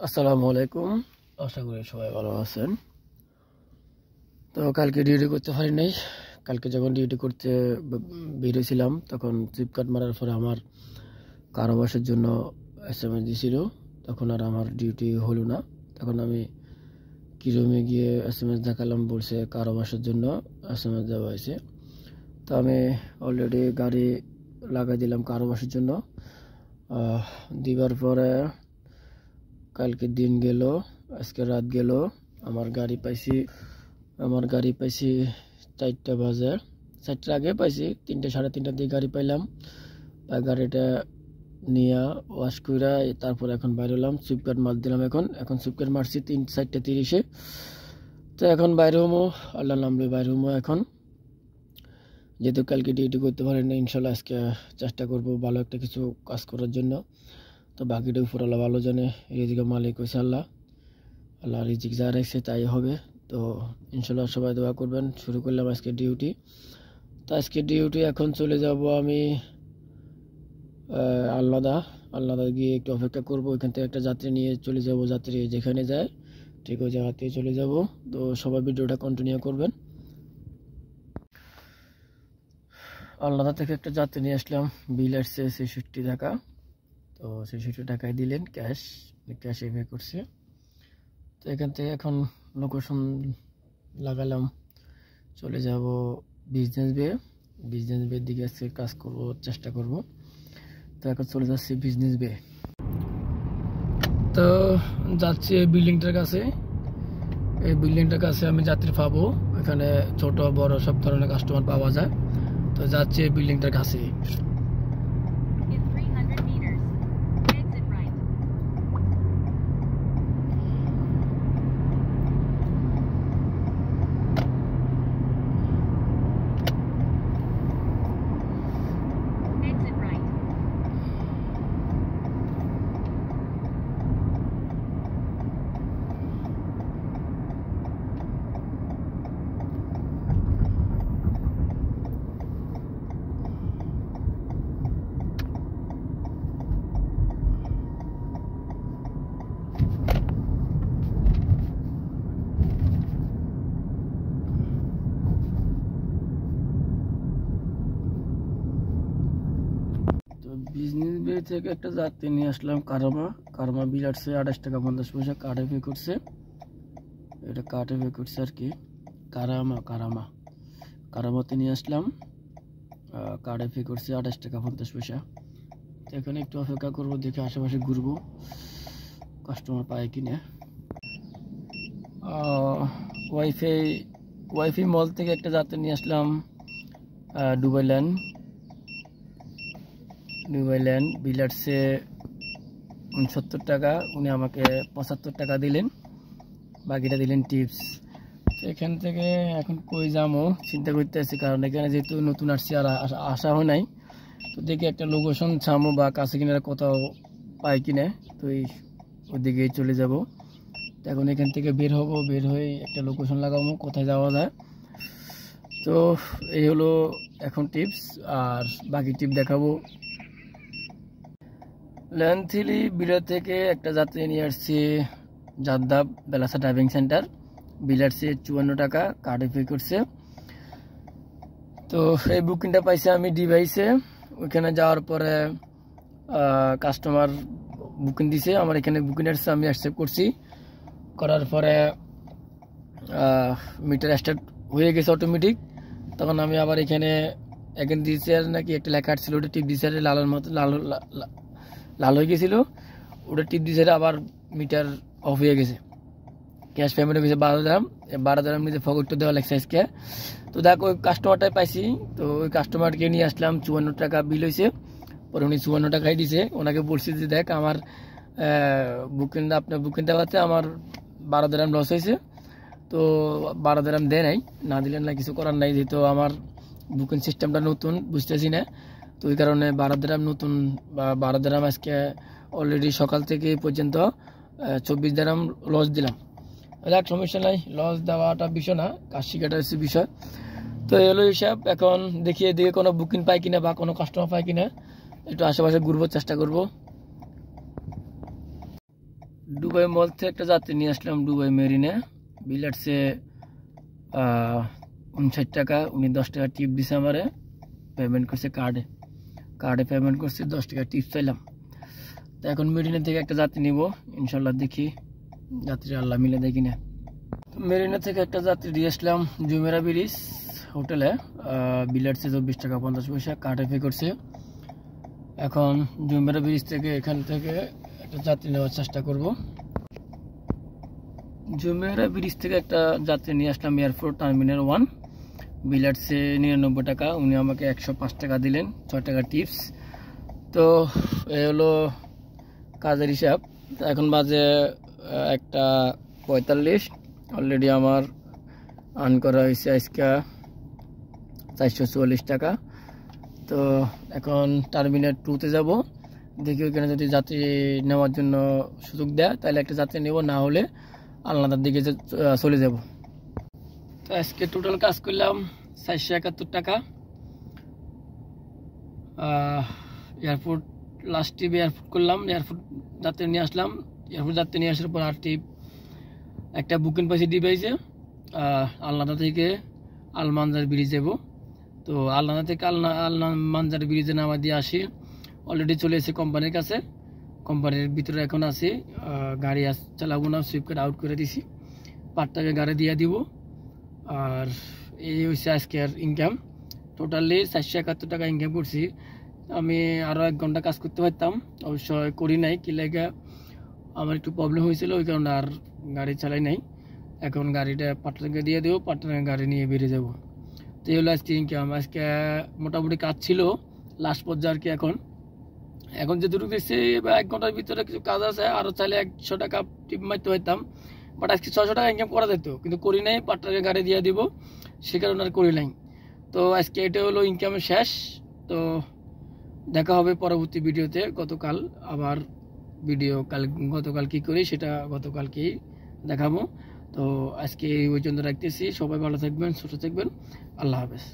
আসসালামু আলাইকুম। আশা করি সবাই ভালো আছেন। তো কালকে ডিউটি করতে পারি নাই। কালকে যখন ডিউটি করতে বেরিয়েছিলাম তখন ফ্লিপকার্ট মারার পরে আমার কারাবাসের জন্য SMS দিয়েছিল। তখন আর আমার ডিউটি হলো না। তখন আমি কিরমে গিয়ে SMS দেখালাম, বলছে কারাবাসের জন্য SMS দেওয়া হয়েছে। তো আমি অলরেডি গাড়ি লাগাই দিলাম কারাবাসের জন্য। দিবার পরে কালকে দিন গেল, আজকে রাত গেল। আমার গাড়ি পাইছি 4টা বাজে। 4টার আগে পাইছি, 3টে সাড়ে 3টার দিকে গাড়ি পাইলাম। গাড়িটা নিয়ে ওয়াশ কইরা তারপর এখন বাইরে হলাম। সুইপকার্ট মার দিলাম। এখন সুইপকার্ট মারছি 4:30-এ। তো এখন বাইরে হমো, আল্লাহ নামলে বাইরে হমো। এখন যেহেতু কালকে ডিউটি করতে পারি না, ইনশাল্লাহ আজকে চেষ্টা করব ভালো একটা কিছু কাজ করার জন্য। তো বাকিটা উপরওয়ালা ভালো জানে, রিজিকের মালিক হয়েছে আল্লাহ। আল্লাহ রিজিক যা রাখছে তাই হবে। তো ইনশাল্লাহ সবাই দোয়া করবেন। শুরু করলাম আজকে ডিউটি। তো আজকে ডিউটি এখন চলে যাব আমি আল্লাদা গিয়ে একটু অপেক্ষা করব। ওইখান থেকে একটা যাত্রী নিয়ে চলে যাব। যাত্রী যেখানে যায় ঠিক ওই জায়গাতে চলে যাব। তো সবাই ভিডিওটা কন্টিনিউ করবেন। আল্লাদা থেকে একটা যাত্রী নিয়ে আসলাম। বিল আসছে 66 টাকা। তো 66 টাকায় দিলেন ক্যাশে পে করছে। তো এখান থেকে এখন লোকেশন লাগালাম, চলে যাব বিজনেস বে দিকে আজকে কাজ করব, চেষ্টা করব। তো এখন চলে যাচ্ছি বিজনেস বে। তো যাচ্ছি এই বিল্ডিংটার কাছে। এই বিল্ডিংটার কাছে আমি যাত্রী পাবো। এখানে ছোট বড় সব ধরনের কাস্টমার পাওয়া যায়। তো যাচ্ছি এই বিল্ডিংটার কাছে। বিজনেস বে থেকে একটা যাত্রী নিয়ে আসলাম কারমা বিল আসছে 28 টাকা 50 পয়সা। কার্ডে পে করছে, এটা কার্ডে পে করছে আর কি। কারামাতে নিয়ে আসলাম। কার্ডে পে করছে 28 টাকা 50 পয়সা। এখানে একটু অপেক্ষা করবো, দেখে আশেপাশে ঘুরবো কাস্টমার পায় কিনা। ওয়াইফাই মল থেকে একটা যাত্রী নিয়ে আসলাম। দুবাই ল্যান্ড বিল আসছে 69 টাকা। উনি আমাকে 75 টাকা দিলেন, বাকিটা দিলেন টিপস। তো এখান থেকে এখন কই যাবো চিন্তা করতে আছি, কারণ এখানে যেহেতু নতুন আসছি আর আসা হয় নাই। তো দেখি একটা লোকেশন ছামো বা কাছে কিনারা কোথাও পাই কিনা। তো ওইদিকে চলে যাব। তো এখন এখান থেকে বের হয়ে একটা লোকেশন লাগাবো কোথায় যাওয়া যায়। তো এই হলো এখন টিপস, আর বাকি টিপ দেখাবো। ল্যান্থিলি বিলের থেকে একটা যাত্রী নিয়ে আসছি জাদ্দাব বেলাসা ড্রাইভিং সেন্টার। বিল আসছে 54 টাকা, কার্ডে পে করছে। তো এই বুকিংটা পাইছি আমি ডিভাইসে। ওইখানে যাওয়ার পরে কাস্টমার বুকিং দিছে, আমার এখানে বুকিং আসছে, আমি অ্যাকসেপ্ট করছি। করার পরে মিটার স্টার্ট হয়ে গেছে অটোমেটিক। তখন আমি আবার এখানে দিয়েছে নাকি একটা লেখা ছিল, ওটা টিপ দিয়েছে, লালের মতো লাল হয়ে গেছিলো। ওটা টিপ দিয়েছে, আবার মিটার অফ হয়ে গেছে। ক্যাশ পেমেন্ট হয়ে গেছে 12 দিরাম নিজে ফগরটা দেওয়া লাগছে আজকে। তো দেখ ওই কাস্টমারটাই পাইছি। তো ওই কাস্টমারকে নিয়ে আসলাম, 54 টাকা বিল হয়েছে। পরে উনি 54 টাকাই দিছে। ওনাকে বলছি যে দেখ আমার আপনার বুকিং দেওয়াতে আমার 12 দিরাম লস হয়েছে। তো 12 দিরাম দেয় নাই, না দিলেন না, কিছু করার নাই। যেহেতু আমার বুকিং সিস্টেমটা নতুন বুঝতেছি না, তো ওই কারণে 12 দিরাম নতুন বা 12 দিরাম আজকে অলরেডি সকাল থেকে পর্যন্ত 24 দিরাম লস দিলাম। দেখ সমস্যা নাই, লস দেওয়াটা বিষয় না, কাজ শিখাটা হচ্ছে বিষয়। তো এলো হিসাব। এখন দেখি এদিকে কোনো বুকিং পাই কিনা বা কোনো কাস্টমার পাই কিনা, একটু আশেপাশে ঘুরবো, চেষ্টা করব। দুবাই মল থেকে একটা যাত্রী নিয়ে আসলাম দুবাই মেরিনে। বিলার্সে 59 টাকা, উনি 10 টাকা টিপ দিছে আমারে, পেমেন্ট করছে কার্ডে পেমেন্ট করছে, 10 টাকা টিপস চাইলাম। তো এখন মেরিনে থেকে একটা যাত্রী নিব ইনশাল্লাহ, দেখি যাত্রী আল্লাহ মিলে দেখি না। মেরিনা থেকে একটা যাত্রী দিয়ে আসলাম জুমেরা ব্রিজ হোটেলে, বিলার্সে 24 টাকা 50 পয়সা কার্ডে পে করছে। এখন জুমেরা ব্রিজ থেকে এখান থেকে একটা যাত্রী নেওয়ার চেষ্টা করব। জুমেরা ব্রিজ থেকে একটা যাত্রী নিয়ে আসলাম এয়ারপোর্ট টার্মিনাল 1, বিলার্সে 99 টাকা, উনি আমাকে 105 টাকা দিলেন, 6 টাকা টিপস। তো এ হলো কাজের হিসাব। এখন বাজে 1:45, অলরেডি আমার আর্ন করা হয়েছে আজকে 444 টাকা। তো এখন টার্মিনাল 2-তে যাব, দেখি ওইখানে যদি যাত্রী নেওয়ার জন্য সুযোগ দেয় তাহলে একটা যাত্রী নেব, না হলে আলনাদার দিকে চলে যাব। তো আজকে টোটাল কাজ করলাম 471 টাকা। এয়ারপোর্ট লাস্ট ট্রিপ এয়ারপোর্ট করলাম, এয়ারপোর্ট যাত্রী নিয়ে আসলাম, এয়ারপোর্ট যাত্রী নিয়ে আসার পর আর ট্রিপ একটা বুকিং পাইছে ডিভাইসে, আলনাদা থেকে আলমানজার ব্রিজ যাব। তো আলনাদা থেকে আলমানজার ব্রিজে নামা দিয়ে আসি, অলরেডি চলে এসে কোম্পানির কাছে, কোম্পানির ভিতরে এখন আছি, গাড়ি চালাবো না, সুইপকার আউট করে দিছি, পার্টটাকে গাড়ি দিয়ে দিব। আর এই হচ্ছে আজকের ইনকাম, টোটালি 471 টাকা ইনকাম করছি। আমি আরও 1 ঘন্টা কাজ করতে পারতাম, অবশ্যই করি নাই, কি লাগে আমার একটু প্রবলেম হয়েছিল, ওই কারণে আর গাড়ি চালাই নাই। এখন গাড়িটা পার্টনারকে দিয়ে দেবো, পার্টনার গাড়ি নিয়ে বেরিয়ে যাব। তো এই হলো আজকে ইনকাম। আজকে মোটামুটি কাজ ছিল লাস্ট পর্যায়ে আর কি। এখন যেটুকু দেখছি 1 ঘন্টার ভিতরে কিছু কাজ আছে, আরও চাইলে 100 টাকা টিপ মারতে পারতাম, বাট আজকে 600 টাকা ইনকাম করা যেত, কিন্তু করি নাই, পার্টনারকে গাড়ি দিয়ে দিব, সে কারণে আর করি নাই। তো আজকে এটা হলো ইনকামের শেষ। তো দেখা হবে পরবর্তী ভিডিওতে। গতকাল আবার গতকাল কি করি সেটা গতকালকেই দেখাবো। তো আজকে এই পর্যন্ত রাখতেছি, সবাই ভালো থাকবেন, সুস্থ থাকবেন, আল্লাহ হাফেজ।